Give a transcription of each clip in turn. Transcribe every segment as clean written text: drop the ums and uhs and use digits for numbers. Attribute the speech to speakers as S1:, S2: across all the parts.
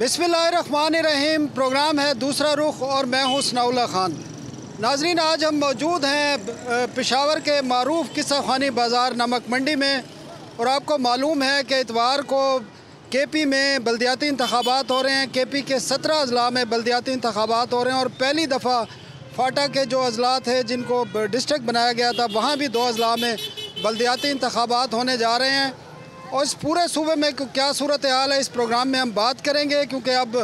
S1: बिस्मिल्लाहिर्रहमानिर्रहीम। प्रोग्राम है दूसरा रुख और मैं हूँ सनाउल्लाह खान। नाजरीन, आज हम मौजूद हैं पेशावर के मारूफ किस्सा खानी बाज़ार नमक मंडी में, और आपको मालूम है कि इतवार को केपी में बल्दियाती इंतखाबात हो रहे हैं। केपी के 17 अजला में बल्दियाती इंतखाबात हो रहे हैं और पहली दफ़ा फाटा के जो अजला थे जिनको डिस्ट्रिक्ट बनाया गया था, वहाँ भी 2 अजला में बल्दियाती इंतखाबात होने जा रहे हैं। और इस पूरे सूबे में क्या सूरत हाल है, इस प्रोग्राम में हम बात करेंगे, क्योंकि अब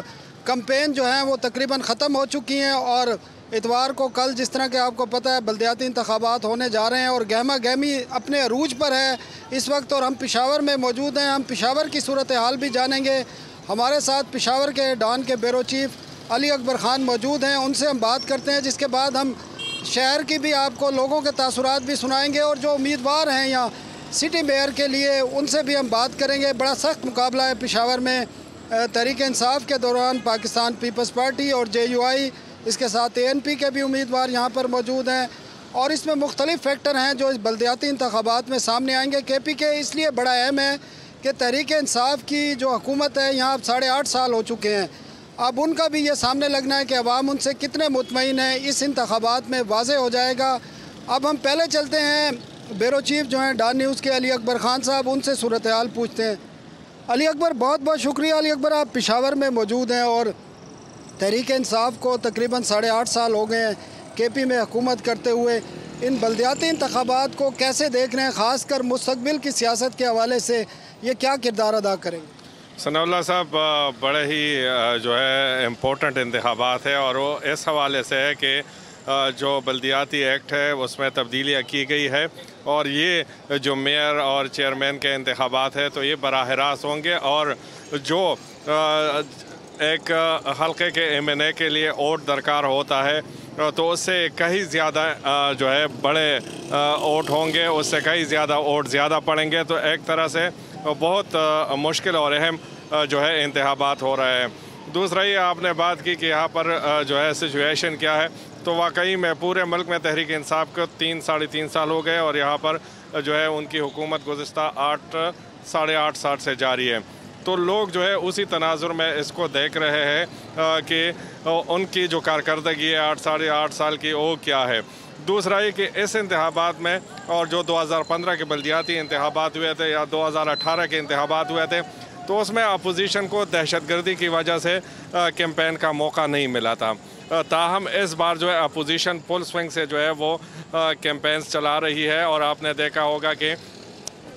S1: कैंपेन जो है वो तकरीबन ख़त्म हो चुकी हैं और इतवार को कल जिस तरह के आपको पता है बल्दियाती इंतखाबात होने जा रहे हैं और गहमा गहमी अपने अरूज पर है इस वक्त। और हम पेशावर में मौजूद हैं, हम पेशावर की सूरत हाल भी जानेंगे। हमारे साथ पेशावर के डॉन के ब्यूरो चीफ अली अकबर ख़ान मौजूद हैं, उनसे हम बात करते हैं, जिसके बाद हम शहर की भी आपको लोगों के तासुरात भी सुनाएंगे और जो उम्मीदवार हैं यहाँ सिटी मेयर के लिए उनसे भी हम बात करेंगे। बड़ा सख्त मुकाबला है पेशावर में तहरीक इंसाफ के दौरान पाकिस्तान पीपल्स पार्टी और JUI, इसके साथ ANP के भी उम्मीदवार यहाँ पर मौजूद हैं। और इसमें मुख्तलिफ फैक्टर हैं जो इस बल्दियाती इंतखाबात में सामने आएंगे। KP के इसलिए बड़ा अहम है कि तहरीक इंसाफ की जो हुकूमत है यहाँ अब 8.5 साल हो चुके हैं। अब उनका भी ये सामने लगना है कि अवाम उनसे कितने मुतमईन हैं, इस इंतखाबात में वाज़े हो जाएगा। अब हम पहले चलते हैं ब्यूरो चीफ जो हैं डॉन न्यूज़ के अली अकबर ख़ान साहब, उनसे सूरत हाल पूछते हैं। अली अकबर, बहुत बहुत शुक्रिया। अली अकबर, आप पेशावर में मौजूद हैं और तहरीक इंसाफ को तकरीबन 8.5 साल हो गए हैं KP में हुकूमत करते हुए। इन बल्दियाती इंतखाबात को कैसे देख रहे हैं, ख़ासकर मुस्तक़बिल की सियासत के हवाले से ये क्या किरदार अदा करेंगे?
S2: सनाउल्लाह साहब, बड़े ही जो है इम्पोर्टेंट इंतखाबात है और वो इस हवाले से है कि जो बल्दियाती एक्ट है उसमें तब्दीलियाँ की गई है और ये जो मेयर और चेयरमैन के इंतखाबात है तो ये बराह रास्त होंगे और जो एक हल्के के MNA के लिए वोट दरकार होता है तो उससे कहीं ज़्यादा जो है बड़े वोट होंगे, उससे कहीं ज़्यादा वोट ज़्यादा पड़ेंगे। तो एक तरह से बहुत मुश्किल और अहम जो है इंतखाबात हो रहे हैं। दूसरा ये आपने बात की कि यहाँ पर जो है सिचुएशन क्या है, तो वाकई में पूरे मुल्क में तहरीक इंसाफ को 3-3.5 साल हो गए और यहाँ पर जो है उनकी हुकूमत गुज़िस्ता 8-8.5 साल से जारी है। तो लोग जो है उसी तनाजुर में इसको देख रहे हैं कि उनकी जो कारकर्दगी है 8-8.5 साल की वो क्या है। दूसरा ये कि इस इंतखाबात में और जो 2015 के बल्दियाती इंतखाबात हुए थे या 2018 के इंतखाबात हुए थे तो उसमें अपोजिशन को दहशतगर्दी की वजह से कैंपेन का मौका नहीं मिला था। ताहम इस बार जो है अपोजिशन फुल स्विंग से जो है वो कैंपेन्स चला रही है और आपने देखा होगा कि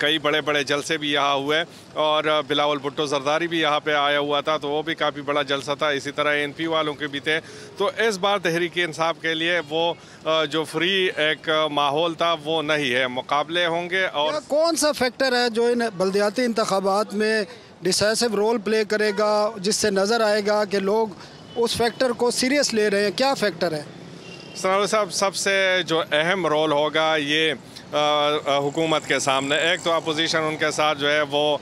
S2: कई बड़े बड़े जलसे भी यहाँ हुए और बिलावल भुट्टो जरदारी भी यहाँ पे आया हुआ था तो वो भी काफ़ी बड़ा जलसा था। इसी तरह ANP वालों के भी थे। तो इस बार तहरीक इंसाफ के लिए वो जो फ्री एक माहौल था वो नहीं है, मुकाबले होंगे। और
S1: कौन सा फैक्टर है जो इन बल्दियाती इंतखाबात में डिसाइसिव रोल प्ले करेगा, जिससे नज़र आएगा कि लोग उस फैक्टर को सीरियस ले रहे हैं? क्या फैक्टर है?
S2: सनाउल्लाह साहब, सबसे जो अहम रोल होगा ये हुकूमत के सामने, एक तो अपोजिशन उनके साथ जो है वो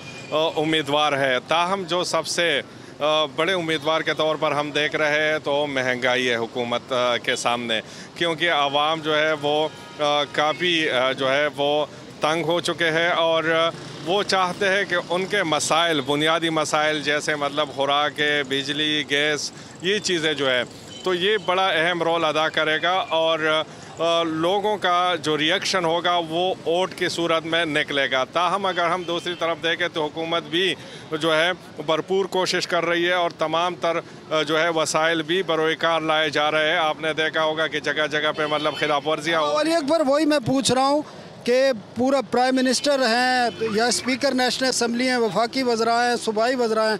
S2: उम्मीदवार है, ताहम जो सबसे बड़े उम्मीदवार के तौर पर हम देख रहे हैं तो महंगाई है हुकूमत के सामने, क्योंकि आवाम जो है वो काफ़ी जो है वो तंग हो चुके हैं और वो चाहते हैं कि उनके मसाइल, बुनियादी मसाइल जैसे मतलब खुराक, बिजली, गैस, ये चीज़ें जो है तो ये बड़ा अहम रोल अदा करेगा और लोगों का जो रिएक्शन होगा वो वोट की सूरत में निकलेगा। ताहम अगर हम दूसरी तरफ देखें तो हुकूमत भी जो है भरपूर कोशिश कर रही है और तमाम तर जो है वसाइल भी बरोकार लाए जा रहे हैं। आपने देखा होगा कि जगह जगह पे मतलब खिलाफ वर्जियाँ।
S1: अली अकबर, वही मैं पूछ रहा हूँ कि पूरा प्राइम मिनिस्टर हैं या स्पीकर नेशनल असम्बली हैं, वफाकी वज़रा हैं, सूबाई वज़रा हैं,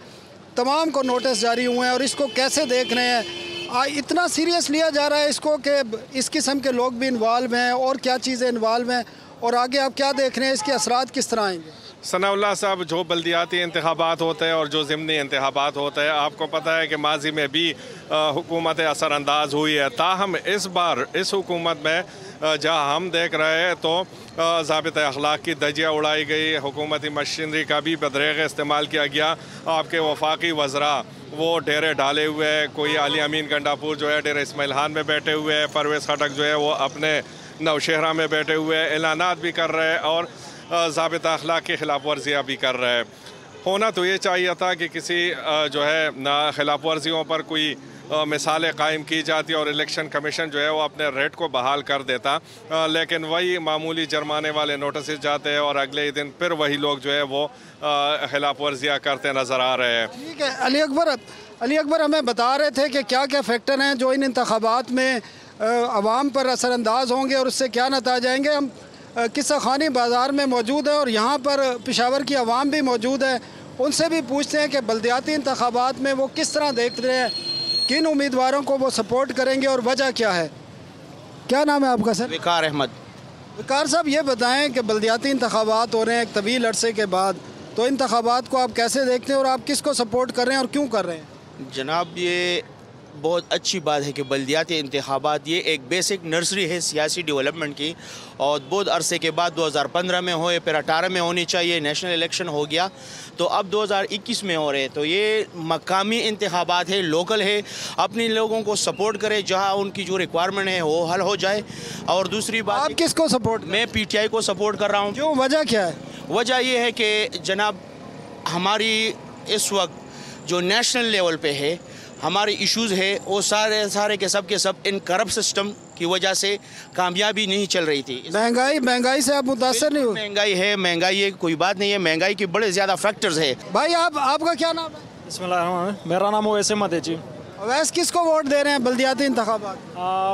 S1: तमाम को नोटिस जारी हुए हैं और इसको कैसे देख रहे हैं? इतना सीरियस लिया जा रहा है इसको कि इस किस्म के लोग भी इन्वॉल्व हैं और क्या चीज़ें इन्वॉल्व हैं और आगे आप क्या देख रहे हैं, इसके असरात किस तरह आएंगे?
S2: सनाउल्लाह साहब, जो बल्दियाती इंतखाबात होते हैं और जो ज़िमनी इंतखाबात होते हैं, आपको पता है कि माजी में भी हुकूमत असरानंदाज हुई है। ताहम इस बार इस हुकूमत में जहाँ हम देख रहे हैं तो ज़ाबित अखलाक की धज्जियाँ उड़ाई गई, हुकूमती मशीनरी का भी बदरेग इस्तेमाल किया गया। आपके वफाकी वज़रा वो डेरे डाले हुए हैं, कोई अली अमीन गंडापुर जो है डेरे इस्माइल खान में बैठे हुए हैं, परवेज़ खटक जो है वो अपने नौशहरा में बैठे हुए हैं, ऐलानात भी कर रहे हैं और ज़ाबिता अखलाक की खिलाफ वर्जियाँ भी कर रहे हैं। होना तो ये चाहिए था कि किसी जो है खिलाफ वर्जियों पर कोई मिसालें कायम की जाती और इलेक्शन कमीशन जो है वो अपने रेट को बहाल कर देता, लेकिन वही मामूली जुर्माने वाले नोटिस जाते हैं और अगले ही दिन फिर वही लोग जो है वो खिलाफ वर्जियाँ करते नज़र आ रहे हैं।
S1: ठीक है, अली अकबर हमें बता रहे थे कि क्या क्या फैक्टर हैं जो इन इंतखाबात में अवाम पर असरअंदाज होंगे और उससे क्या नतीजे आएंगे। हम किस्सा खानी बाज़ार में मौजूद है और यहाँ पर पेशावर की आवाम भी मौजूद है, उनसे भी पूछते हैं कि बल्दियाती इंतखाबात में वो किस तरह देख रहे हैं, किन उम्मीदवारों को वो सपोर्ट करेंगे और वजह क्या है। क्या नाम है आपका सर?
S3: विकार अहमद।
S1: विकार साहब, ये बताएं कि बल्दियाती इंतखाबात हो रहे हैं एक तवील अरसे के बाद, तो इंतखाबात को आप कैसे देखते हैं और आप किसको सपोर्ट कर रहे हैं और क्यों कर रहे हैं?
S3: जनाब, ये बहुत अच्छी बात है कि बल्दियाती इंतखाबात ये एक बेसिक नर्सरी है सियासी डेवलपमेंट की, और बहुत अरसे के बाद 2015 में हुए, फिर 18 में होनी चाहिए, नेशनल इलेक्शन हो गया, तो अब 2021 में हो रहे हैं। तो ये मकामी इंतखाबात है, लोकल है, अपने लोगों को सपोर्ट करे, जहाँ उनकी जो रिक्वायरमेंट है वो हल हो जाए। और दूसरी बात,
S1: आप किसको सपोर्ट?
S3: मैं PTI को सपोर्ट कर रहा हूँ।
S1: क्यों, वजह क्या है?
S3: वजह ये है कि जनाब, हमारी इस वक्त जो नेशनल लेवल पे है हमारे इश्यूज़ है वो सारे के सब इन करप्ट सिस्टम की वजह से कामयाबी नहीं चल रही थी।
S1: महंगाई से आप मुतासर नहीं हो?
S3: महंगाई है, कोई बात नहीं है, महंगाई के बड़े ज़्यादा फैक्टर्स है।
S1: भाई आपका क्या नाम है?
S4: बिस्मिल्लाह, मेरा नाम ओवैस अहमद है जी।
S1: वैसे किसको वोट दे रहे हैं बल्दियाती इंतखाबात?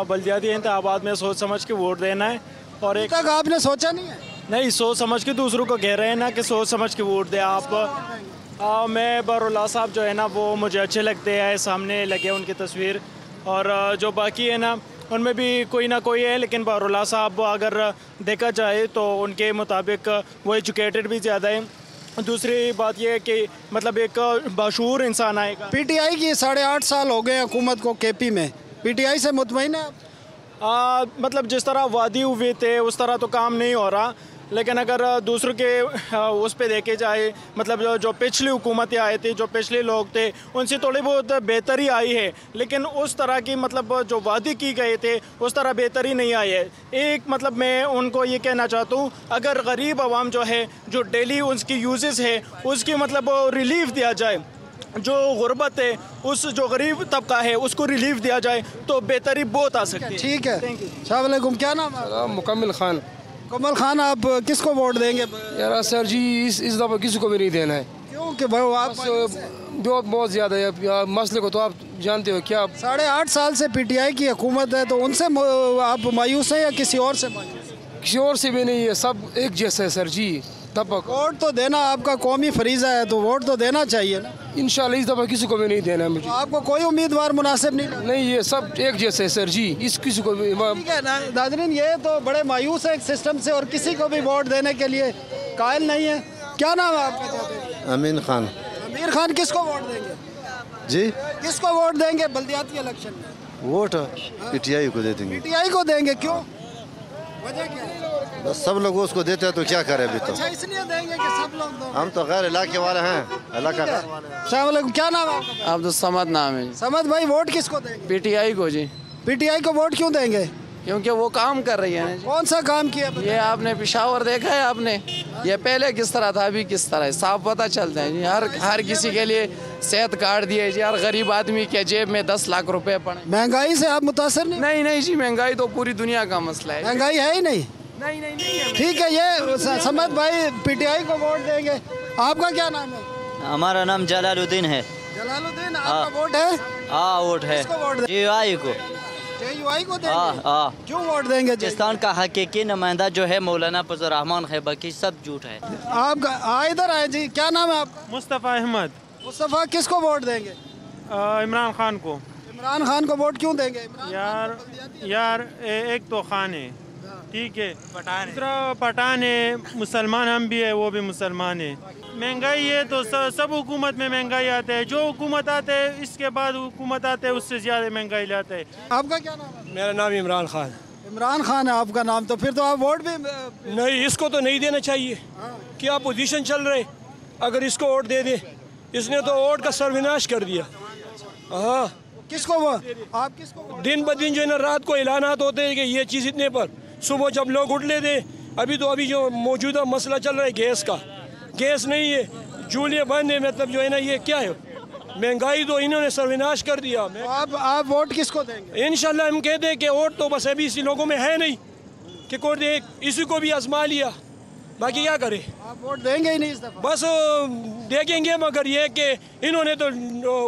S4: बल्दियाती इंतखाबात में सोच समझ के वोट देना है, और एक
S1: तक आपने सोचा नहीं है?
S4: नहीं, सोच समझ के दूसरों को कह रहे हैं ना कि सोच समझ के वोट दे आप। मैं बहरुल्लाह साहब जो है ना वो मुझे अच्छे लगते हैं, सामने लगे उनकी तस्वीर, और जो बाकी है ना उनमें भी कोई ना कोई है, लेकिन बहरुल्लाह साहब अगर देखा जाए तो उनके मुताबिक वो एजुकेटेड भी ज़्यादा है। दूसरी बात यह है कि मतलब एक मशहूर इंसान आएगा।
S1: PTI की 8.5 साल हो गए हुकूमत को KP में, PTI से मुतमईन है आप?
S4: मतलब जिस तरह वादी हुए थे उस तरह तो काम नहीं हो रहा, लेकिन अगर दूसरों के उस पे देखे जाए, मतलब जो पिछली हुकूमतें आए थे, जो पिछले लोग थे, उनसे थोड़ी बहुत बेहतरी आई है, लेकिन उस तरह की मतलब जो वादे की गए थे उस तरह बेहतरी नहीं आई है। एक मतलब मैं उनको ये कहना चाहता हूँ, अगर गरीब आवाम जो है, जो डेली उसकी यूजेस है, उसकी मतलब रिलीफ दिया जाए, जो गुर्बत है, उस जो गरीब तबका है उसको रिलीफ दिया जाए तो बेहतरी बहुत आ सकती है।
S1: ठीक है, अस्सलाम वालेकुम। क्या नाम है?
S5: मुकम्मिल खान।
S1: कमल खान, आप किसको वोट देंगे?
S5: यार सर जी, इस दफ़ा किसी को भी नहीं देना है।
S1: क्यों कि भाई आप
S5: बहुत ज़्यादा है मसले को, तो आप जानते हो क्या।
S1: 8.5 साल से PTI की हुकूमत है, तो उनसे आप मायूस हैं या किसी और से मायूस?
S5: किसी और से भी नहीं है, सब एक जैसा है सर जी। तब
S1: वोट तो देना आपका कौमी फरीज़ा है, तो वोट तो देना चाहिए ना।
S5: इंशाल्लाह इस दफ़ा किसी को भी नहीं देना है मुझे।
S1: आपको कोई उम्मीदवार मुनासिब नहीं?
S5: ये सब एक जैसे है सर जी, इस किसी को भी।
S1: ठीक है नाज़रीन, ये तो बड़े मायूस है सिस्टम से और किसी को भी वोट देने के लिए कायल नहीं है। क्या नाम है आपका?
S6: अमीन खान।
S1: अमीर खान, किसको वोट देंगे
S6: जी?
S1: किसको वोट देंगे बल्दियाती इलेक्शन में?
S6: वोट PTI को दे देंगे।
S1: PTI को देंगे, क्यों, वजह क्या है?
S6: बस सब लोग उसको देते हैं तो क्या करें अभी तो।
S1: अच्छा, इसलिए देंगे कि सब लोग दो।
S6: हम तो गैर इलाके वाले हैं, इलाका
S1: अस्सलाम वालेकुम। क्या नाम है आपका?
S7: अब्दुल समद नाम है।
S1: समद भाई, वोट किसको देंगे?
S7: PTI को जी।
S1: PTI को वोट क्यों देंगे?
S7: क्योंकि वो काम कर रही है।
S1: कौन सा काम किया?
S7: ये आपने पेशावर देखा है आपने, ये पहले किस तरह था अभी किस तरह है, साफ पता चलता है जी। हर किसी के लिए सेहत कार्ड दिए जी, हर गरीब आदमी के जेब में 10 लाख रुपए पड़े।
S1: महंगाई से आप मुतासर नहीं?
S7: नहीं जी, महंगाई तो पूरी दुनिया का मसला है।
S1: महंगाई है ही नहीं?
S7: नहीं।
S1: ठीक है, ये समद भाई PTI को वोट देंगे। आपका क्या नाम है?
S8: हमारा नाम जलालुद्दीन है।
S1: जलालुद्दीन, आपका वोट है?
S8: हाँ, वोट है।
S1: किसको वोट देंगे?
S8: JUI को।
S1: JUI को देंगे? क्यों वोट देंगे?
S8: पाकिस्तान का हकीकी नुमाइंदा जो है मौलाना फजल रहमान है, बाकी सब झूठ है।
S1: आप इधर आए जी। क्या नाम है आपका?
S4: मुस्तफ़ा अहमद।
S1: मुस्तफ़ा, किसको वोट देंगे?
S4: इमरान खान को।
S1: इमरान खान को वोट क्यों देंगे?
S4: यार एक तो खान है, ठीक है, दूसरा पठान है, मुसलमान हम भी है, वो भी मुसलमान है। महंगाई है तो सब हुकूमत में महंगाई आते है, जो हुकूमत आते है इसके बाद हुकूमत आते है उससे ज़्यादा महंगाई लाते है।
S1: आपका क्या नाम है?
S5: मेरा नाम इमरान खान।
S1: इमरान खान है आपका नाम, तो फिर तो आप वोट भी
S5: नहीं, इसको तो नहीं देना चाहिए। क्या पोजीशन चल रहे, अगर इसको वोट दे दे, इसने तो वोट का सर्वनाश कर दिया। हाँ,
S1: किसको वो आप किसको?
S5: दिन ब दिन जो है ना, रात को ऐलानात होते हैं कि ये चीज़ इतने पर, सुबह जब लोग उठ लेते। अभी जो मौजूदा मसला चल रहा है गैस का, गैस नहीं है, जूलियाँ बांधे, मतलब जो है ना ये क्या है, महंगाई तो इन्होंने सर्वनाश कर दिया।
S1: आप वोट किसको देंगे?
S5: इंशाल्लाह हम कहते हैं कि वोट तो बस अभी इसी लोगों में है नहीं कि कोई दे, इसी को भी आजमा लिया, बाकी क्या करे।
S1: आप वोट देंगे ही नहीं इस दफा?
S5: बस देखेंगे, मगर ये कि इन्होंने तो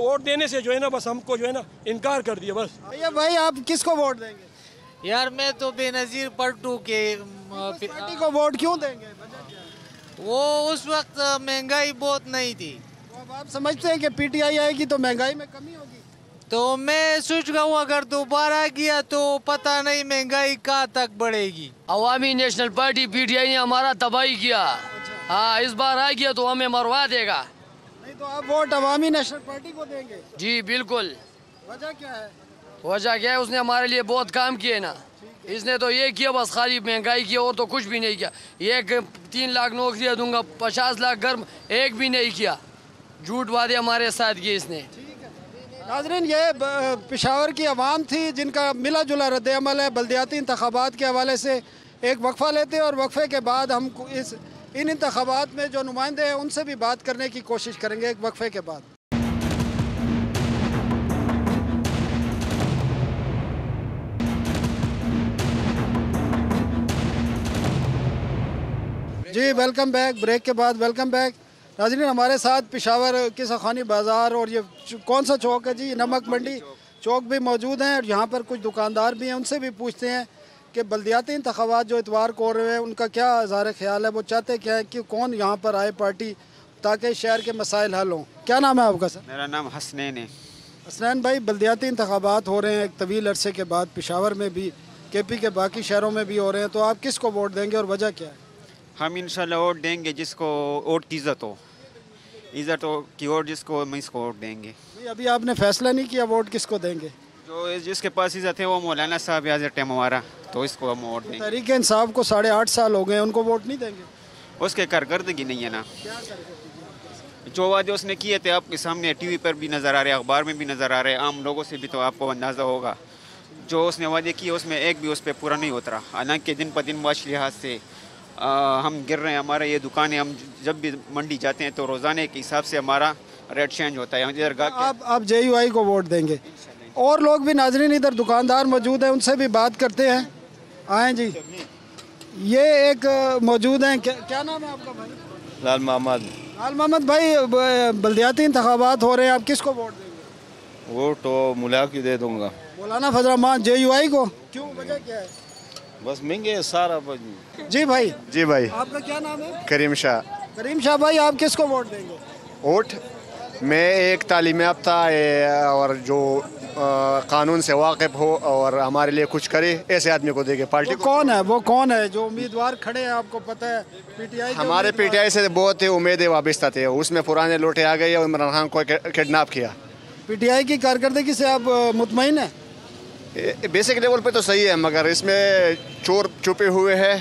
S5: वोट देने से जो है ना बस हमको जो है ना इनकार कर दिया बस।
S1: भैया भाई आप किसको वोट देंगे?
S9: यार मैं तो बेनज़ीर पलटू के
S1: पार्टी को वोट क्यों देंगे?
S9: वो उस वक्त महंगाई बहुत नहीं थी।
S1: तो अब आप समझते हैं कि पीटीआई आएगी तो महंगाई में कमी होगी?
S9: तो मैं सोच रहा हूँ अगर दोबारा किया तो पता नहीं महंगाई कहाँ तक बढ़ेगी।
S10: अवामी नेशनल पार्टी पीटीआई ने हमारा तबाही किया। हाँ, इस बार आ गया तो हमें मरवा देगा।
S1: नहीं तो आप वोट अवामी नेशनल पार्टी को देंगे?
S10: जी बिल्कुल।
S1: वजह क्या है?
S10: वजह क्या है, उसने हमारे लिए बहुत काम किए ना। इसने तो ये किया बस, खाली महंगाई की और तो कुछ भी नहीं किया। ये 3 लाख नौकरियाँ दूंगा, 50 लाख घर, एक भी नहीं किया। झूठ वादे हमारे साथ किए इसने।
S1: नाज़रीन, ये पेशावर की आवाम थी जिनका मिला जुला रद्द अमल है बल्दियाती इंतखाबात के हवाले से। एक वक्फ़ा लेते हैं और वक्फ़े के बाद हम इन इंतखाबात में जो नुमाइंदे हैं उनसे भी बात करने की कोशिश करेंगे एक वक्फ़े के बाद। जी वेलकम बैक, ब्रेक के बाद वेलकम बैक। नाज़रीन, हमारे साथ पेशावर किसा खानी बाज़ार और ये कौन सा चौक है जी, नमक मंडी चौक भी मौजूद हैं और यहाँ पर कुछ दुकानदार भी हैं। उनसे भी पूछते हैं कि बल्दियाती इंतखाबात जो इतवार को हो रहे हैं उनका क्या ज़ाहिर ख्याल है, वो चाहते क्या है कि कौन यहाँ पर आए पार्टी ताकि शहर के मसाइल हल हों। क्या नाम है आपका सर?
S11: मेरा नाम हसनैन है।
S1: हसनैन भाई, बल्दियाती इंतखाबात हो रहे हैं एक तवील अरसे के बाद, पेशावर में भी, KP के बाकी शहरों में भी हो रहे हैं, तो आप किसको वोट देंगे और वजह क्या है?
S11: हम इंशाल्लाह वोट देंगे जिसको वोट की इज़्ज़त हो की वोट जिसको हम इसको वोट देंगे।
S1: अभी आपने फैसला नहीं किया वोट किसको देंगे?
S11: जो जिसके पास इज़्ज़त है वो मौलाना साहब याज़ टाइम हमारा, तो इसको हम वोट देंगे।
S1: तहरीक इंसाफ को 8.5 साल हो गए, उनको वोट नहीं देंगे?
S11: उसके कारकर्दगी नहीं है ना। जो वादे उसने किए थे आपके सामने TV पर भी नज़र आ रहे, अखबार में भी नज़र आ रहे, आम लोगों से भी तो आपको अंदाज़ा होगा। जो उसने वादे किए उसमें एक भी उस पर पूरा नहीं उतरा। हालांकि दिन प दिन माशी लिहाज से हम गिर रहे हैं। हमारा ये दुकानें, हम जब भी मंडी जाते हैं तो रोज़ाने के हिसाब से हमारा रेट चेंज होता है। इधर
S1: आप JUI को वोट देंगे? और लोग भी नाजरीन इधर दुकानदार मौजूद हैं, उनसे भी बात करते हैं। आए जी, ये एक मौजूद हैं, क्या नाम है आपका भाई?
S12: लाल मोहम्मद।
S1: लाल मोहम्मद भाई, बल्दियाती इंतखाबात हो रहे हैं, आप किसको वोट देंगे?
S12: वोट तो मुला की दे दूंगा।
S1: मौलाना फजल रहमान JUI को? क्यों, वजह क्या है?
S12: बस महंगे सारा।
S1: जी भाई।
S13: जी भाई।
S1: आपका क्या नाम है?
S13: करीम शाह।
S1: करीम शाह भाई, आप किसको वोट देंगे?
S13: वोट मैं एक तालीम याफ्ता और जो कानून से वाकिफ हो और हमारे लिए कुछ करे ऐसे आदमी को देंगे। पार्टी को
S1: कौन है, वो कौन है जो उम्मीदवार खड़े हैं आपको पता है? PTI
S13: हमारे PTI से बहुत ही उम्मीदें वाबस्ता थे, उसमें पुराने लोटे आ गए और इमरान खान को किडनैप किया।
S1: PTI की कारकर्दगी से आप मुतमईन हैं?
S13: बेसिक लेवल पे तो सही है, मगर इसमें चोर छुपे हुए हैं,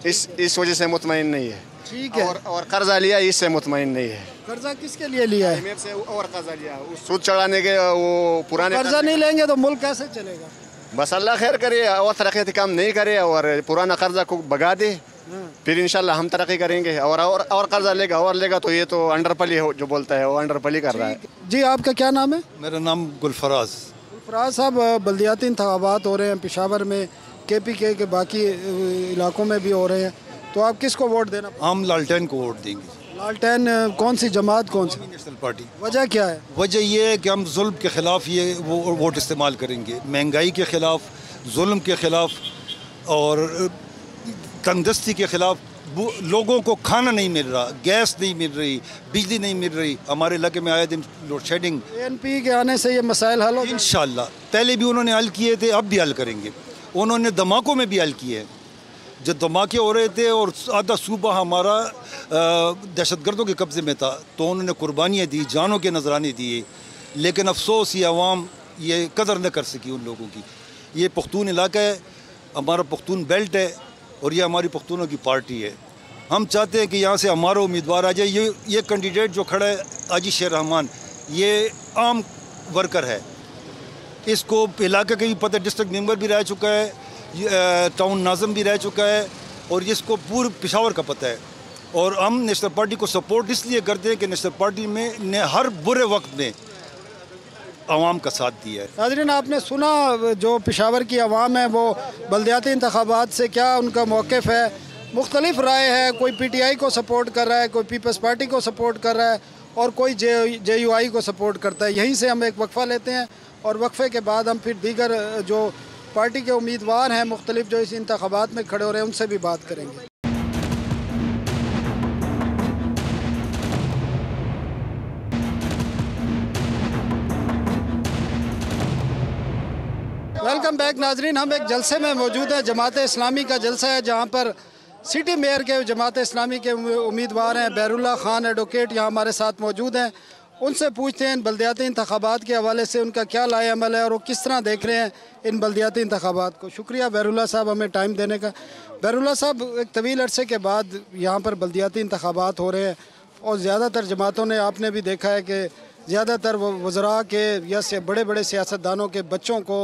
S13: इस वजह से मुतमईन नहीं है।
S1: ठीक है।
S13: और कर्जा लिया, इससे मुतमईन नहीं है।
S1: कर्जा किसके लिए लिया है?
S13: से और कर्जा लिया, सूद चढ़ाने के वो पुराने।
S1: कर्जा नहीं लेंगे तो मुल्क कैसे चलेगा?
S13: बस अल्लाह खैर करे और तरक्की काम नहीं करे और पुराना कर्जा को भगा दे, फिर इंशाल्लाह हम तरक्की करेंगे। और कर्जा लेगा तो ये तो अंडरपली जो बोलता है वो अंडरपली कर रहा है।
S1: जी, आपका क्या नाम है?
S14: मेरा नाम गुलफराज।
S1: गुलफराज साहब, बल्दियाती इंतखाबात हो रहे हैं पेशावर में, KP के बाकी इलाकों में भी हो रहे हैं, तो आप किसको वोट देना?
S14: हम लालटेन को वोट देंगे।
S1: लालटेन कौन सी जमात, कौन सी?
S14: National party.
S1: वजह क्या है?
S14: वजह ये है कि हम जुल्म के ख़िलाफ़ ये वो वोट इस्तेमाल करेंगे, महंगाई के ख़िलाफ़, जुल्म के ख़िलाफ़ और तंगदस्ती के ख़िलाफ़। लोगों को खाना नहीं मिल रहा, गैस नहीं मिल रही, बिजली नहीं मिल रही। हमारे इलाके में आए दिन लोड शेडिंग।
S1: ANP के आने से ये मसाइल हल हो
S14: इंशाल्लाह। पहले भी उन्होंने हल किए थे, अब भी हल करेंगे। उन्होंने धमाकों में भी हल किए हैं, जब धमाके हो रहे थे और आधा सूबा हमारा दहशतगर्दों के कब्ज़े में था, तो उन्होंने कुर्बानियाँ दी, जानों के नजराने दिए, लेकिन अफसोस ये अवाम ये कदर न कर सकी उन लोगों की। ये पख्तून इलाका है, हमारा पख्तून बेल्ट है और ये हमारी पख्तूनों की पार्टी है। हम चाहते हैं कि यहाँ से हमारा उम्मीदवार आ जाए। ये कैंडिडेट जो खड़ा है आजी शेर रहमान, ये आम वर्कर है, इसको इलाके का भी पता है, डिस्ट्रिक्ट मेंबर भी रह चुका है, टाउन नाज़म भी रह चुका है और इसको पूरे पेशावर का पता है। और हम नेशनल पार्टी को सपोर्ट इसलिए करते हैं कि नेशनल पार्टी में ने हर बुरे वक्त में आवाम का साथ दिया है।
S1: नाज़रीन, आपने सुना जो पेशावर की आवाम है वो बल्दियाती इंतखाबात से क्या उनका मौक़िफ़ है। मुख्तलिफ राय है, कोई PTI को सपोर्ट कर रहा है, कोई पीपल्स पार्टी को सपोर्ट कर रहा है और कोई JUI को सपोर्ट करता है। यहीं से हम एक वक्फ़ा लेते हैं और वक्फ़े के बाद हम फिर दीगर जो पार्टी के उम्मीदवार हैं मुख्तलिफ जो इस इंतखाबात में खड़े हो रहे हैं उनसे भी बात करेंगे। वेलकम बैक नाजरीन, हम एक जलसे में मौजूद है। जमात इस्लामी का जलसा है जहाँ पर सिटी मेयर के जमात इस्लामी के उम्मीदवार हैं बहरुल्लाह खान एडवोकेट यहाँ हमारे साथ मौजूद हैं। उनसे पूछते हैं बल्दियाती इंतखाबात के हवाले से उनका क्या लाए अमल है और वो किस तरह देख रहे हैं इन बल्दियाती इंतखाबात को। शुक्रिया बहरुल्लाह साहब हमें टाइम देने का। बहरुल्लाह साहब, एक तवील अरसे के बाद यहाँ पर बल्दियाती इंतखाबात हो रहे हैं और ज़्यादातर जमातों ने, आपने भी देखा है कि ज़्यादातर वज़रा के या से बड़े बड़े सियासतदानों के बच्चों को,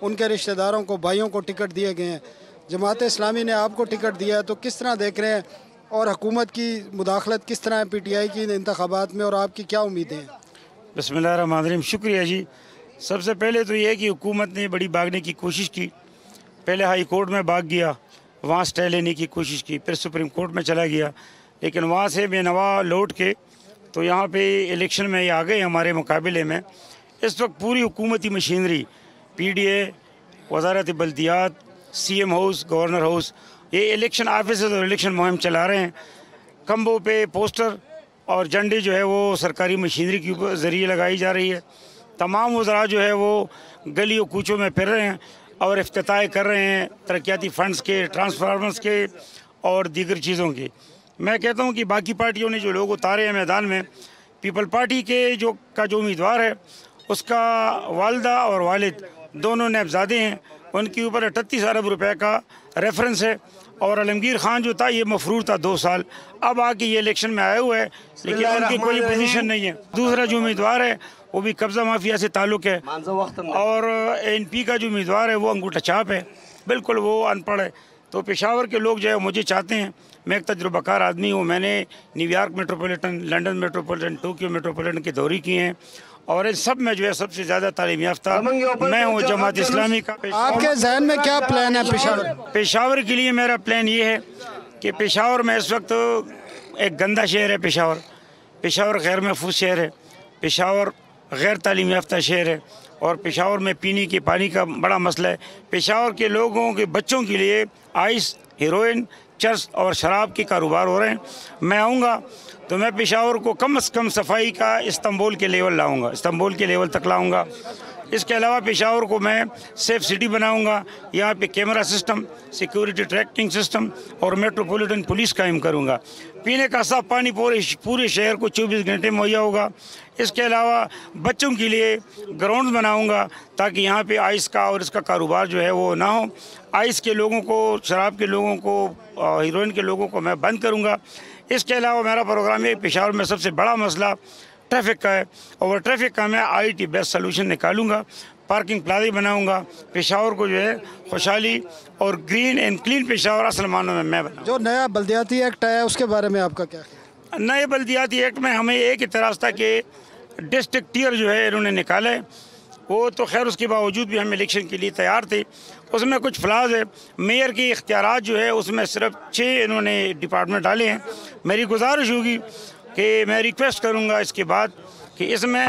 S1: उनके रिश्तेदारों को, भाइयों को टिकट दिए गए हैं। जमात इस्लामी ने आपको टिकट दिया है, तो किस तरह देख रहे हैं और हुकूमत की मुदाखलत किस तरह है PTI की इंतखाबात में और आपकी क्या उम्मीदें हैं?
S15: बिस्मिल्लाहिर्रहमानिर्रहीम। शुक्रिया जी। सबसे पहले तो ये है कि हुकूमत ने बड़ी भागने की कोशिश की। पहले हाई कोर्ट में भाग गया, वहाँ स्टे लेने की कोशिश की, फिर सुप्रीम कोर्ट में चला गया, लेकिन वहाँ से बेनवा लौट के तो यहाँ पे इलेक्शन में ये आ गए हमारे मुकाबले में। इस वक्त पूरी हुकूमती मशीनरी PDA, वजारत बल्दियात, CM हाउस, गवर्नर हाउस, ये इलेक्शन ऑफिसर्स और इलेक्शन मुहिम चला रहे हैं। खम्बों पे पोस्टर और झंडे जो है वो सरकारी मशीनरी के ज़रिए लगाई जा रही है। तमाम वज़रा जो है वो गलियों कूचों में फिर रहे हैं और इफ्तिताह कर रहे हैं तरक्याती फ़ंड्स के, ट्रांसफार्मर्स के और दीगर चीज़ों के। मैं कहता हूँ कि बाकी पार्टियों ने जो लोग उतारे हैं मैदान में, पीपल पार्टी के जो उम्मीदवार है उसका वालदा और वालिद दोनों नैबजादे हैं, उनके ऊपर 38 अरब रुपए का रेफरेंस है और आलमगीर खान जो था ये मफरूर था 2 साल, अब आके ये इलेक्शन में आया हुआ है लेकिन उनकी कोई पोजीशन नहीं है। दूसरा जो उम्मीदवार है वो भी कब्ज़ा माफिया से ताल्लुक़ है और NP का जो उम्मीदवार है वो अंगूठा छाप है, बिल्कुल वो अनपढ़ है। तो पेशावर के लोग जो है मुझे चाहते हैं, मैं एक तजुर्बाकार आदमी हूँ, मैंने New York metropolitan, London metropolitan, Tokyo metropolitan के दौरे किए हैं और इन सब में जो है सबसे ज़्यादा तालीम याफ्ता मैं हूँ जमात इस्लामी का।
S1: आपके जहन में क्या प्लान है
S15: पेशावर के लिए? मेरा प्लान ये है कि पेशावर में इस वक्त एक गंदा शहर है। पेशावर गैर महफूज शहर है, पेशावर गैर तालीम याफ्ता शहर है और पेशावर में पीने के पानी का बड़ा मसला है। पेशावर के लोगों के बच्चों के लिए आइस, हेरोइन, चर्स और शराब के कारोबार हो रहे हैं। मैं आऊँगा तो मैं पेशावर को कम से कम सफाई का इस्तांबुल के लेवल लाऊंगा, इस्तांबुल के लेवल तक लाऊंगा। इसके अलावा पेशावर को मैं सेफ सिटी बनाऊंगा, यहाँ पे camera system, security tracking system और मेट्रोपॉलिटन पुलिस कायम करूंगा। पीने का साफ पानी पूरे शहर को 24 घंटे मुहैया होगा। इसके अलावा बच्चों के लिए ग्राउंड बनाऊंगा ताकि यहाँ पे आइस का और इसका कारोबार जो है वो ना हो। आइस के लोगों को, शराब के लोगों को, हीरोइन के लोगों को मैं बंद करूँगा। इसके अलावा मेरा प्रोग्राम है, पेशावर में सबसे बड़ा मसला ट्रैफिक का है और ट्रैफिक का मैं IT बेस्ट सलूशन निकालूंगा, पार्किंग प्लाजा बनाऊंगा। पेशावर को जो है खुशहाली और ग्रीन एंड क्लीन पेशावर असल मानों में मैं बनाऊँ।
S1: जो नया बल्दियाती एक्ट आया उसके बारे में आपका क्या ख्याल?
S15: नए बल्दियाती एक्ट में हमें एक इतराज़ था कि डिस्ट्रिक्ट टियर जो है इन्होंने निकाला है, वो तो खैर उसके बावजूद भी हम इलेक्शन के लिए तैयार थे। उसमें कुछ फ्लाज है। मेयर के इख्तियारात जो है उसमें सिर्फ 6 इन्होंने डिपार्टमेंट डाले हैं। मेरी गुजारिश होगी कि मैं रिक्वेस्ट करूंगा इसके बाद कि इसमें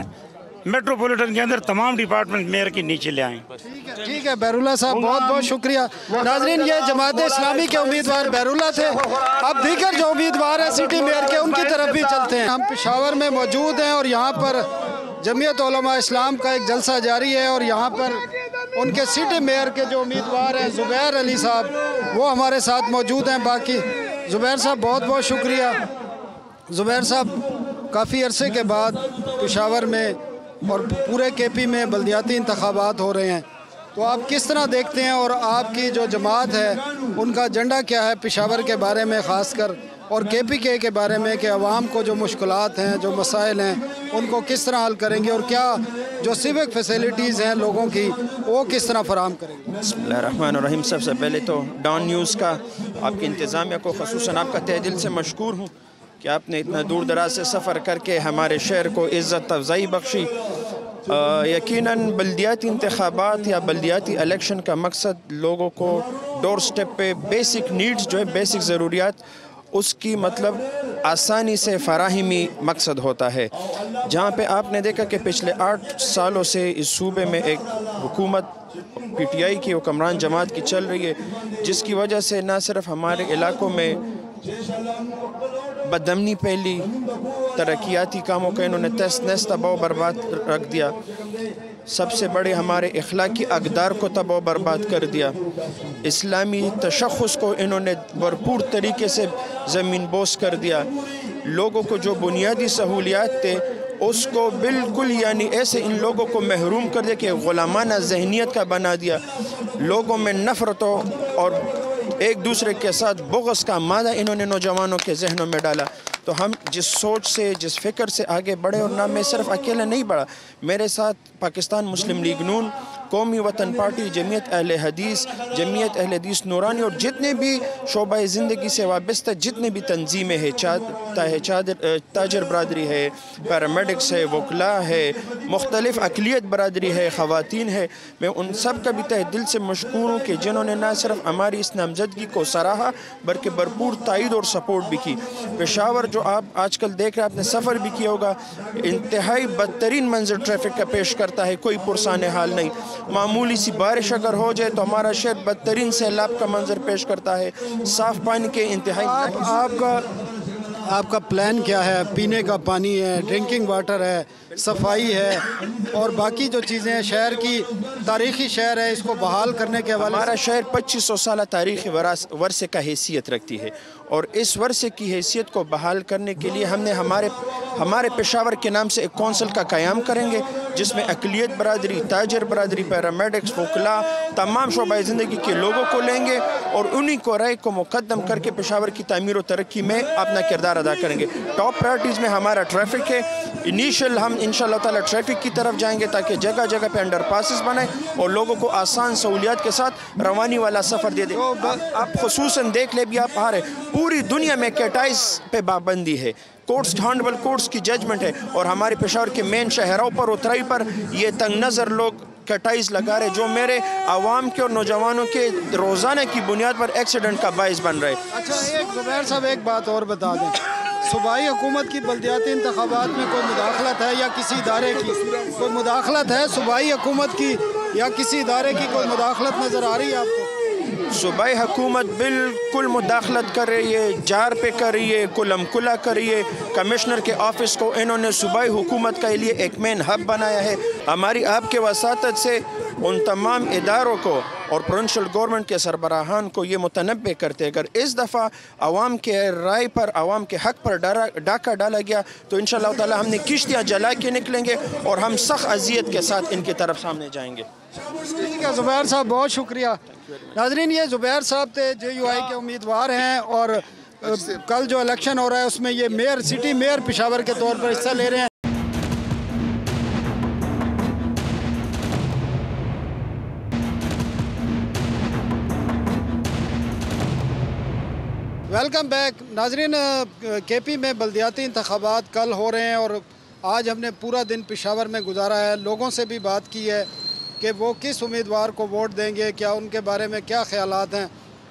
S15: मेट्रोपॉलिटन के अंदर तमाम डिपार्टमेंट मेयर के नीचे ले आएँ।
S1: ठीक है बहरुल्लाह साहब, बहुत बहुत शुक्रिया। नाजरीन, ये जमात इस्लामी के उम्मीदवार बहरुल्लाह थे। अब दीगर जो उम्मीदवार हैं सिटी मेयर के, उनकी तरफ भी चलते हैं। हम पेशावर में मौजूद हैं और यहाँ पर जमीयत उलमा इस्लाम का एक जलसा जारी है और यहाँ पर उनके सिटी मेयर के जो उम्मीदवार हैं ज़ुबैर अली साहब, वो हमारे साथ मौजूद हैं। बाकी ज़ुबैर साहब बहुत बहुत शुक्रिया। ज़ुबैर साहब, काफ़ी अरसे के बाद पेशावर में और पूरे KP में बल्दियाती इंतखाबात हो रहे हैं, तो आप किस तरह देखते हैं और आपकी जो जमात है उनका एजेंडा क्या है पेशावर के बारे में ख़ास कर और KPK के बारे में कि अवाम को जो मुश्किलात हैं, जो मसाइल हैं, उनको किस तरह हल करेंगे और क्या जो सिविक फैसिलिटीज़ हैं लोगों की वो किस तरह फराहम करेंगे?
S16: बिस्मिल्लाहिर्रहमानिर्रहीम। सबसे पहले तो डॉन न्यूज़ का आपकी इंतज़ामिया को ख़ुसूसन आपका तहे दिल से मशकूर हूँ कि आपने इतना दूर दराज से सफ़र करके हमारे शहर को इज़्ज़त अफ़ज़ाई बख्शी। यकीनन बल्दियाती इंतखाबात या बल्दियाती इलेक्शन का मकसद लोगों को डोर स्टेप पे बेसिक नीड्स जो है, बेसिक ज़रूरियात, उसकी मतलब आसानी से फराहमी मकसद होता है। जहाँ पे आपने देखा कि पिछले 8 सालों से इस सूबे में एक हुकूमत PTI की हुक्मरान जमात की चल रही है, जिसकी वजह से ना सिर्फ हमारे इलाकों में बदमनी फैली, तरक्याती कामों का इन्होंने तहस नहस तबाह बर्बाद रख दिया, सबसे बड़े हमारे अखलाकी अक़दार को तबाह बर्बाद कर दिया, इस्लामी तशख़्ख़ुस को इन्होंने भरपूर तरीके से ज़मीन बोस कर दिया, लोगों को जो बुनियादी सहूलियात थे उसको बिल्कुल यानी ऐसे इन लोगों को महरूम कर दिया कि ग़ुलामाना ज़हनियत का बना दिया, लोगों में नफ़रतों और एक दूसरे के साथ बुग़्ज़ का मादा इन्होंने नौजवानों के जहनों में डाला। तो हम जिस सोच से, जिस फ़िक्र से आगे बढ़े, और ना मैं सिर्फ अकेला नहीं बढ़ा, मेरे साथ पाकिस्तान मुस्लिम लीग नून, कौमी वतन पार्टी, जमीयत अहले हदीस, जमीयत अहले हदीस नूरानी और जितने भी शोबाए ज़िंदगी से वाबस्ता जितने भी तंजीमें हैं, ताजर बरादरी है, पैरामेडिक्स है, वकला है, मुख्तलिफ़ अक़लियत बरादरी है, ख़वातीन है, मैं उन सब का भी तहे दिल से मशकूर हूँ कि जिन्होंने ना सिर्फ हमारी इस नामज़दगी को सराहा बल्कि भरपूर तायद और सपोर्ट भी की। पेशावर जो आप आजकल देख रहे हैं, आपने सफ़र भी किया होगा, इंतहाई बदतरीन मंजर ट्रैफिक का पेश करता है, कोई पुरसाने हाल नहीं। मामूली सी बारिश अगर हो जाए तो हमारा शहर बदतरीन सैलाब का मंजर पेश करता है, साफ़ पानी के इंतहाई।
S1: आपका प्लान क्या है? पीने का पानी है, ड्रिंकिंग वाटर है, सफाई है और बाकी जो चीज़ें हैं, शहर की तारीख़ी शहर है, इसको बहाल करने के हवाले।
S16: हमारा शहर 2500 साल तारीख़ी वर्षे का हैसियत रखती है और इस वर्षे की हैसियत को बहाल करने के लिए हमने हमारे पेशावर के नाम से एक कौंसिल का क़याम करेंगे, जिसमें अक़लियत बरादरी, ताजर बरादरी, पैरामेडिक्स, वकला, तमाम शोबाए ज़िंदगी के लोगों को लेंगे और उन्हीं को राय को मुकद्दम करके पेशावर की तामीर और तरक्की में अपना किरदार अदा करेंगे। टॉप प्रायोरिटीज़ में हमारा ट्रैफिक है। इनिशियल हम इंशाअल्लाह ताला ट्रैफिक की तरफ जाएंगे ताकि जगह जगह पे अंडर पासिस बनाए और लोगों को आसान सहूलियात के साथ रवानी वाला सफ़र दे दें। आप खुसूसन देख ले भी, आप आ रहे, पूरी दुनिया में कैटाइज पे पाबंदी है, कोर्ट्स, हॉनरेबल कोर्ट्स की जजमेंट है और हमारे पेशावर के मेन शहरों पर, उतराई पर ये तंग नज़र लोग कटाइज लगा रहे, जो मेरे आवाम के और नौजवानों के रोज़ाना की बुनियाद पर एक्सीडेंट का बाइस बन रहे।
S1: अच्छा, एक ज़ुबैर साहब एक बात और बता दें, सूबाई हुकूमत की बल्दियाती इंतखाबात में कोई मुदाखलत है या किसी इदारे की कोई मुदाखलत है? सूबाई हुकूमत की या किसी इदारे की कोई मुदाखलत नज़र आ रही है आपको?
S16: सूबाई हुकूमत बिल्कुल मुदाखलत कर रही है, जार पे कर रही है, कुलमकुला कर रही है। कमिश्नर के ऑफिस को इन्होंने सूबाई हुकूमत के लिए एक मेन हब बनाया है। हमारी आपके वसातत से उन तमाम इदारों को और प्रोविंशियल गवर्नमेंट के सरबराहान को ये मुतनब्बे करते, अगर इस दफ़ा आवाम के राय पर, आवाम के हक़ पर डाका डाला गया तो इंशाअल्लाह ताला हमने किश्तियाँ जला के निकलेंगे और हम सख्त अजियत के साथ इनकी तरफ सामने जाएंगे।
S1: ठीक है ज़ुबैर साहब, बहुत शुक्रिया। नाज़रीन, ये ज़ुबैर साहब थे, JUI के उम्मीदवार हैं और कल जो इलेक्शन हो रहा है उसमें ये मेयर, सिटी मेयर पेशावर के तौर पर हिस्सा ले रहे हैं। Welcome back. नाजरीन, KP में बल्दियाती इंतखाबात कल हो रहे हैं और आज हमने पूरा दिन पेशावर में गुजारा है, लोगों से भी बात की है कि वो किस उम्मीदवार को वोट देंगे, क्या उनके बारे में क्या ख्यालात हैं।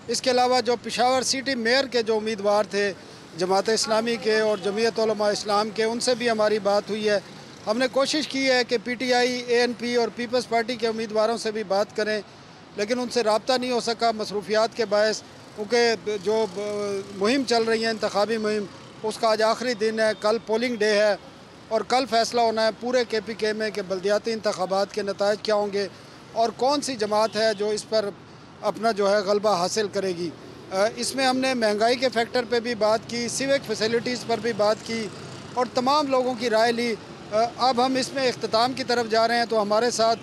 S1: इसके अलावा जो पेशावर सिटी मेयर के जो उम्मीदवार थे जमात इस्लामी के और जमीयत उलमा इस्लाम के, उनसे भी हमारी बात हुई है। हमने कोशिश की है कि PTI, ANP और पीपल्स पार्टी के उम्मीदवारों से भी बात करें, लेकिन उनसे रब्ता नहीं हो सका मसरूफियात के बायस, क्योंकि जो मुहिम चल रही है इंतखाबी मुहिम, उसका आज आखिरी दिन है, कल पोलिंग डे है और कल फैसला होना है पूरे KPK में कि बल्दियाती इंतखाबात के नताइज क्या होंगे और कौन सी जमात है जो इस पर अपना जो है गलबा हासिल करेगी। इसमें हमने महंगाई के फैक्टर पे भी बात की, सिविक फैसिलिटीज़ पर भी बात की और तमाम लोगों की राय ली। अब हम इसमें इख्तिताम की तरफ जा रहे हैं, तो हमारे साथ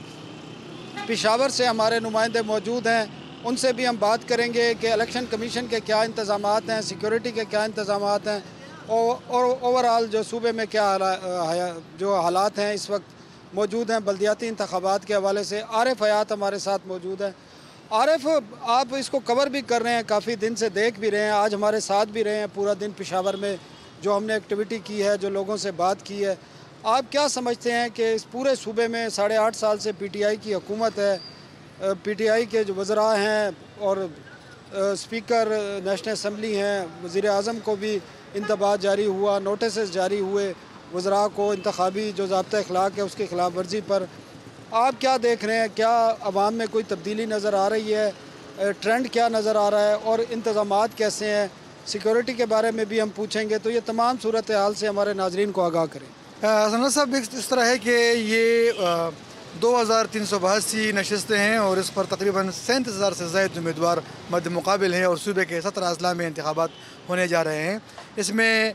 S1: पेशावर से हमारे नुमाइंदे मौजूद हैं, उनसे भी हम बात करेंगे कि इलेक्शन कमीशन के क्या इंतज़ामात हैं, सिक्योरिटी के क्या इंतज़ामात हैं और ओवरऑल जो सूबे में क्या जो हालात हैं इस वक्त मौजूद हैं बल्दियाती इंतखाबात के हवाले से। आरिफ हयात हमारे साथ मौजूद है। आरिफ, आप इसको कवर भी कर रहे हैं, काफ़ी दिन से देख भी रहे हैं, आज हमारे साथ भी रहे हैं पूरा दिन पेशावर में। जो हमने एक्टिविटी की है, जो लोगों से बात की है, आप क्या समझते हैं कि इस पूरे सूबे में 8.5 साल से PTI की हुकूमत है, PTI के जो वज़रा हैं और स्पीकर नेशनल असम्बली हैं, वज़ीर आज़म को भी इंतबाह जारी हुआ, नोटिस जारी हुए वज़रा को इंतखाबी जो ज़ाब्ता अखलाक है उसकी खिलाफ वर्जी पर, आप क्या देख रहे हैं? क्या अवाम में कोई तब्दीली नज़र आ रही है? ट्रेंड क्या नज़र आ रहा है और इंतज़ामात कैसे हैं? सिक्योरिटी के बारे में भी हम पूछेंगे, तो ये तमाम सूरत हाल से हमारे नाजरीन को आगाह करें।
S17: सना साहब, इस तरह है कि ये 2382 नशस्तें हैं और इस पर तकरीबन 37,000 से ज़ायद उम्मीदवार मद्द मुकाबिल हैं और सूबे के 17 अजला में इंतखाबात होने जा रहे हैं। इसमें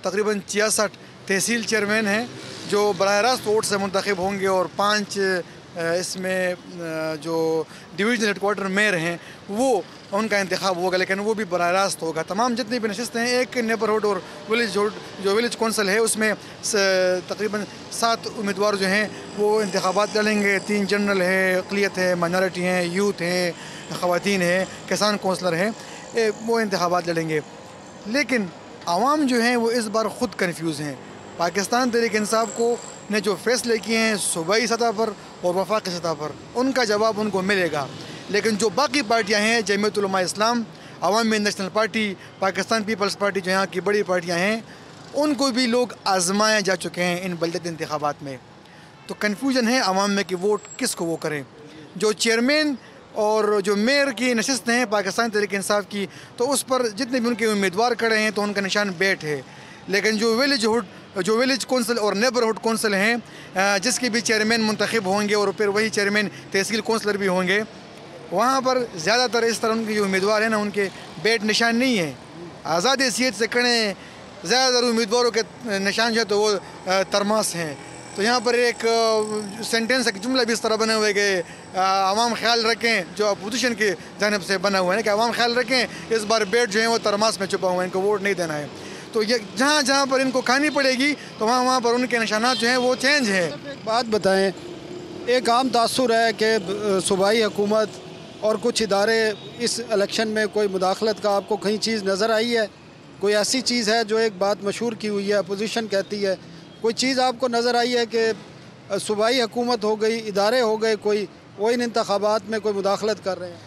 S17: तकरीबन 66 तहसील चेयरमैन हैं जो बराह रास्त वोट से मुंतखब होंगे और 5 इसमें जो डिवीजनल हेडक्वार्टर मेयर हैं वो उनका इंतखाब होगा, लेकिन वो भी बराह रास्त होगा। तमाम जितनी भी नशस्तें हैं, एक नेबरहुड और विलेज कौंसल है उसमें तकरीबन 7 उम्मीदवार जो हैं वो इंतखाबात लड़ेंगे। 3 जनरल हैं, अक़लियत है, माइनॉरिटी हैं, यूथ हैं, ख़वातीन हैं, किसान कौंसलर हैं, वो इंतखाबात लड़ेंगे। लेकिन आवाम जो हैं वो इस बार ख़ुद कन्फ्यूज़ हैं। पाकिस्तान तहरीक इंसाफ को ने जो फ़ैसले किए हैं सूबाई सतह पर और वफाकी सतह पर, उनका जवाब उनको मिलेगा। लेकिन जो बाकी पार्टियां हैं, Jamiat Ulama Islam, Awami national party, Pakistan peoples party, जो यहाँ की बड़ी पार्टियां हैं, उनको भी लोग आजमाए जा चुके हैं इन बलदती इंतखाबात में। तो कन्फ्यूजन है आवाम में कि वोट किसको वो करें। जो चेयरमैन और जो मेयर की नशस्तें हैं पाकिस्तान तहरीक इंसाफ की, तो उस पर जितने भी उनके उम्मीदवार खड़े हैं तो उनका निशान बैठ है। लेकिन जो विलेज कौंसल और नेबरहुड कौंसल हैं जिसके भी चेयरमैन मुंतखब होंगे और फिर वही चेयरमैन तहसील कौंसलर भी होंगे, वहाँ पर ज़्यादातर इस तरह उनके जो उम्मीदवार हैं ना, उनके बैठ निशान नहीं है। आज़ाद हैसियत से खड़े ज़्यादातर उम्मीदवारों के निशान जो है तो वो तरमास हैं। तो यहाँ पर एक सेंटेंस, एक जुमला भी इस तरह बने हुए कि आवाम ख्याल रखें, जो अपोजिशन की जानिब से बना हुआ है कि आवाम ख्याल रखें इस बार बैठ जो है वो तरमास में छुपा हुआ है, इनको वोट नहीं देना है। तो ये जहाँ पर इनको खानी पड़ेगी तो वहाँ पर उनके निशानात जो हैं वो चेंज है।
S1: एक बात बताएं, एक आम तासुर है कि सूबाई हुकूमत और कुछ इदारे इस इलेक्शन में कोई मुदाखलत का आपको कहीं चीज़ नज़र आई है? कोई ऐसी चीज़ है जो एक बात मशहूर की हुई है, अपोजिशन कहती है, कोई चीज़ आपको नज़र आई है कि सूबाई हुकूमत हो गई, इदारे हो गए, कोई वो इन इंतखाबात में कोई मुदाखलत कर रहे हैं?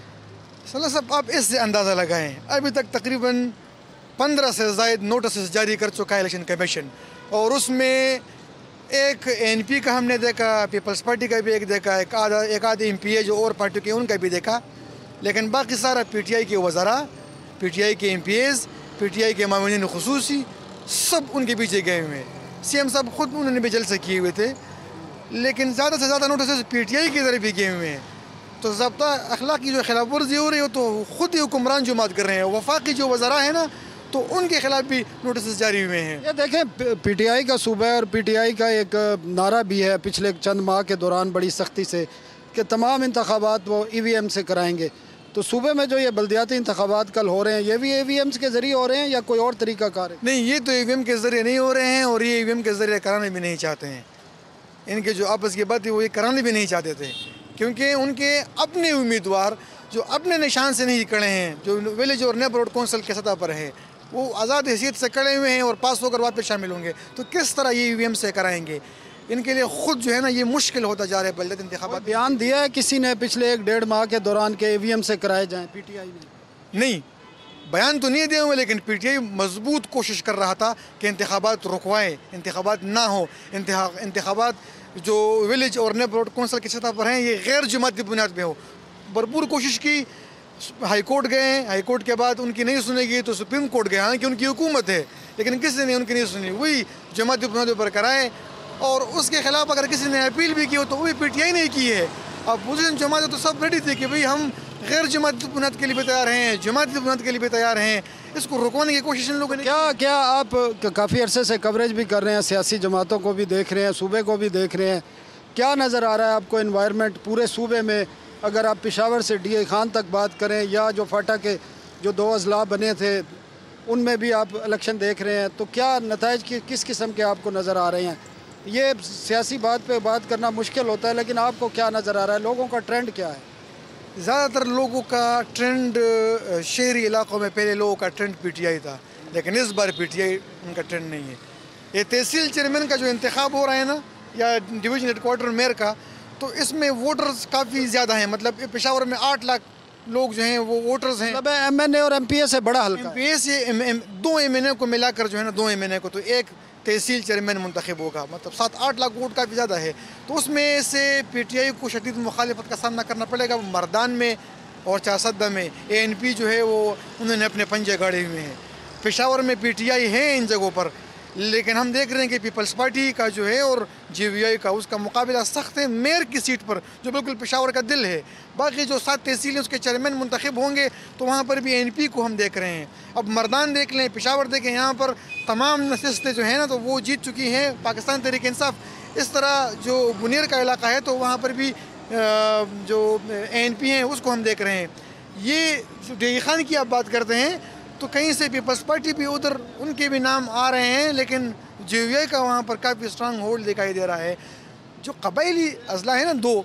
S17: सल्ला साहब, आप इससे अंदाज़ा लगाएं, अभी तक तकरीबन 15 से ज़ायद नोटिस जारी कर चुका है इलेक्शन कमीशन, और उसमें एक NP का हमने देखा, पीपल्स पार्टी का भी एक देखा, एक आधे MPA जो और पार्टी के उनका भी देखा, लेकिन बाकी सारा PTI के वज़रा, PTI के MPAs, PTI के मामूलीन खुसूसी सब उनके पीछे गए हुए हैं। CM साहब ख़ुद उन्होंने भी जलसे किए हुए थे, लेकिन ज़्यादा से ज़्यादा नोटिस PTI की तरफ भी गए हुए हैं। तो ज़ब्ता अखलाक की जो खिलाफ वर्जी हो रही हो तो ख़ुद ही हुक्मरान जुमात कर रहे हैं। वफाकी जो वज़रा है ना, तो उनके खिलाफ भी नोटिस जारी हुए हैं।
S1: ये देखें, PTI का सूबा है और PTI का एक नारा भी है पिछले चंद माह के दौरान बड़ी सख्ती से कि तमाम इंतखाबात वो EVM से कराएंगे। तो सूबे में जो ये बल्दियाती इंतखाबात कल हो रहे हैं, ये भी EVMs के ज़रिए हो रहे हैं या कोई और तरीका कार है?
S17: नहीं, ये तो EVM के ज़रिए नहीं हो रहे हैं और ये EVM के ज़रिए कराने भी नहीं चाहते हैं। इनके जो आपस की बात है वो ये कराने भी नहीं चाहते थे, क्योंकि उनके अपने उम्मीदवार जो अपने निशान से नहीं खड़े हैं, जो विलेज और नेबरहुड कौंसल के सतह पर हैं, वो आज़ाद हैसियत से खड़े हुए हैं और पास होकर बाद में शामिल होंगे, तो किस तरह ये EVM से कराएंगे? इनके लिए ख़ुद जो है ना ये मुश्किल होता जा रहा है। बल्दियाती इंतखाबात
S1: बयान दिया है किसी ने पिछले 1-1.5 माह के दौरान के EVM से कराए जाएँ PTI ने?
S17: नहीं, बयान तो नहीं दिए हुए, लेकिन PTI मजबूत कोशिश कर रहा था कि इंतखाबात रुकवाए, इंतखाबात ना हो। इंतखाबात जो विलेज और नेबरहुड कौंसल की सतह पर हैं ये गैर जमाती बुनियाद पे हो। भरपूर कोशिश की, हाई कोर्ट गए, हाई कोर्ट के बाद उनकी नहीं सुनेगी तो सुप्रीम कोर्ट गए, हालांकि उनकी हुकूमत है, लेकिन किसी ने उनकी नहीं सुनी, वही जमाती बुनियाद पर कराए। और उसके खिलाफ अगर किसी ने अपील भी की हो तो वो भी PTI नहीं की है। अपोजिशन जमात तो सब रेडी थे कि भाई हम गैर जमाती बुनियाद के लिए भी तैयार हैं, जमाती बुनियाद के लिए भी तैयार हैं, इसको रुकवाने की कोशिश इन लोगों ने।
S1: क्या आप काफ़ी अरसे से कवरेज भी कर रहे हैं, सियासी जमातों को भी देख रहे हैं, सूबे को भी देख रहे हैं, क्या नज़र आ रहा है आपको इन्वायरमेंट पूरे सूबे में? अगर आप पेशावर से DA खान तक बात करें या जो फाटा के जो 2 अजला बने थे उनमें भी आप इलेक्शन देख रहे हैं, तो क्या नताइज किस किस्म के आपको नज़र आ रहे हैं? ये सियासी बात पे बात करना मुश्किल होता है, लेकिन आपको क्या नज़र आ रहा है, लोगों का ट्रेंड क्या है?
S17: ज़्यादातर लोगों का ट्रेंड शहरी इलाकों में पहले लोगों का ट्रेंड PTI था, लेकिन इस बार PTI उनका ट्रेंड नहीं है। ये तहसील चेयरमैन का जो इंतखाब हो रहा है ना, या डिवीजन हेडक्वार्टर मेयर का, तो इसमें वोटर्स काफ़ी ज़्यादा हैं। मतलब पेशावर में 8 लाख लोग जो हैं वो वोटर्स हैं।
S1: मतलब MNA और MPA से बड़ा हल्का,
S17: MPA से 2 MNA को मिलाकर जो है ना, 2 MNA को तो एक तहसील चेयरमैन मुंतखब होगा, मतलब 7-8 लाख वोट काफ़ी ज़्यादा है। तो उसमें से PTI को शदीद मुखालिफत का सामना करना पड़ेगा। मर्दान में और चासद्दा में ANP जो है वो उन्होंने अपने पंजे गाड़े हुए हैं। पेशावर में PTI है इन जगहों पर, लेकिन हम देख रहे हैं कि पीपल्स पार्टी का जो है और GVI का उसका मुकाबला सख्त है मेयर की सीट पर, जो बिल्कुल पेशावर का दिल है। बाकी जो 7 तहसीलें उसके चेयरमैन मुंतखब होंगे तो वहाँ पर भी ANP को हम देख रहे हैं। अब मर्दान देख लें, पेशावर देखें, यहाँ पर तमाम नशिस्तें जो हैं ना तो वो जीत चुकी हैं पाकिस्तान तहरीक इंसाफ। इस तरह जो बुनेर का इलाका है तो वहाँ पर भी जो ANP हैं उसको हम देख रहे हैं। ये जो डेगी खान की आप बात करते हैं तो कहीं से पीपल्स पार्टी भी उधर उनके भी नाम आ रहे हैं, लेकिन GVI का वहाँ पर काफ़ी स्ट्रांग होल्ड दिखाई दे रहा है। जो कबायली अजला है ना 2,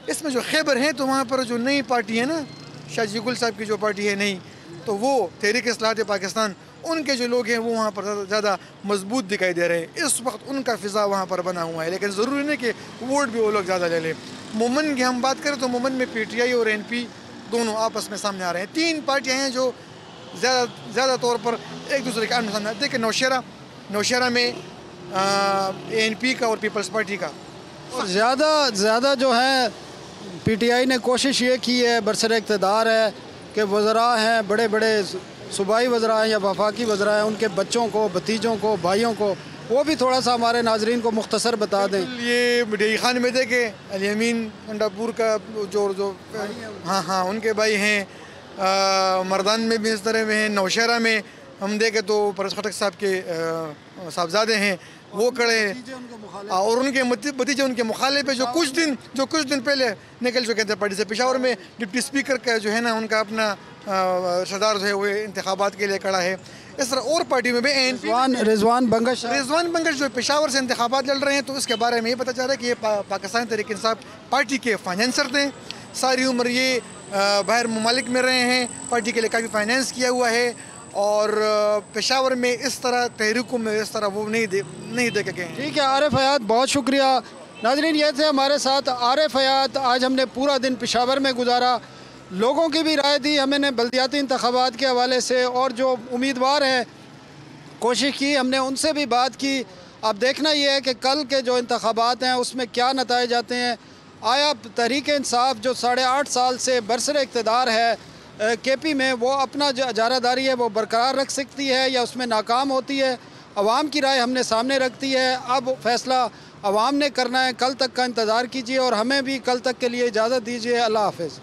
S17: इसमें जो खैबर हैं तो वहाँ पर जो नई पार्टी है ना, शाह जी गुल साहब की जो पार्टी है नई, तो वो तहरीक इस्लाहत पाकिस्तान, उनके जो लोग हैं वो वहाँ पर ज़्यादा मजबूत दिखाई दे रहे हैं। इस वक्त उनका फ़िज़ा वहाँ पर बना हुआ है, लेकिन ज़रूरी नहीं कि वोट भी वो लोग ज़्यादा ले लें। मोमन की हम बात करें तो मोमन में PTI और NP दोनों आपस में सामने आ रहे हैं। 3 पार्टियाँ हैं जो ज़्यादा तौर पर एक दूसरे के आमने सामने। देखिए नौशहरा में ANP का और पीपल्स पार्टी का,
S1: और ज़्यादा जो है PTI ने कोशिश ये की है, बरसर इक़्तिदार है कि वज़रा हैं, बड़े बड़े सूबाई वज़रा हैं या वफाकी वज़रा हैं, उनके बच्चों को, भतीजों को, भाइयों को, वो भी थोड़ा सा हमारे नाजरीन को मुख्तसर बता दें।
S17: ये डेगी खान में देखें अली अमीन अंडापुर का जो हाँ उनके भाई हैं। मर्दान में भी इस तरह में हैं। नौशहरा में हम देखें तो परस खटक साहब के साहबजादे हैं, वो खड़े हैं, और उनके भतीजे उनके मुखालिफ है जो कुछ दिन पहले निकल चुके थे पार्टी से। पेशावर में डिप्टी स्पीकर का जो है ना उनका अपना सरदार जो है वो इंतखाबात के लिए खड़ा है। इस तरह और पार्टी में भी
S1: रिजवान बंगश
S17: जो पेशावर से इंतखाबात लड़ रहे हैं, तो इसके बारे में ये पता चल रहा है कि ये पाकिस्तान तहरीक इंसाफ पार्टी के फाइनेंसर थे। सारी उम्र ये बाहर ममालिक में रहे हैं, पार्टी के लिए काफ़ी फाइनेंस किया हुआ है, और पेशावर में इस तरह तहरीकों में इस तरह वो नहीं देखे गए।
S1: ठीक है आरिफ हयात, बहुत शुक्रिया। नाज़रीन, ये थे हमारे साथ आरिफ हयात। आज हमने पूरा दिन पेशावर में गुजारा, लोगों की भी राय दी हमने बल्दियाती इंतखाबात के हवाले से, और जो उम्मीदवार हैं कोशिश की हमने उनसे भी बात की। अब देखना ये है कि कल के जो इंतखाबात हैं उसमें क्या नताइज आते हैं। आया तहरीक इंसाफ जो 8.5 साल से बरसर इक़्तिदार है KP में, वो अपना जो इजारादारी है वो बरकरार रख सकती है या उसमें नाकाम होती है। अवाम की राय हमने सामने रखती है, अब फैसला अवाम ने करना है। कल तक का इंतज़ार कीजिए और हमें भी कल तक के लिए इजाज़त दीजिए। अल्लाह हाफ़िज़।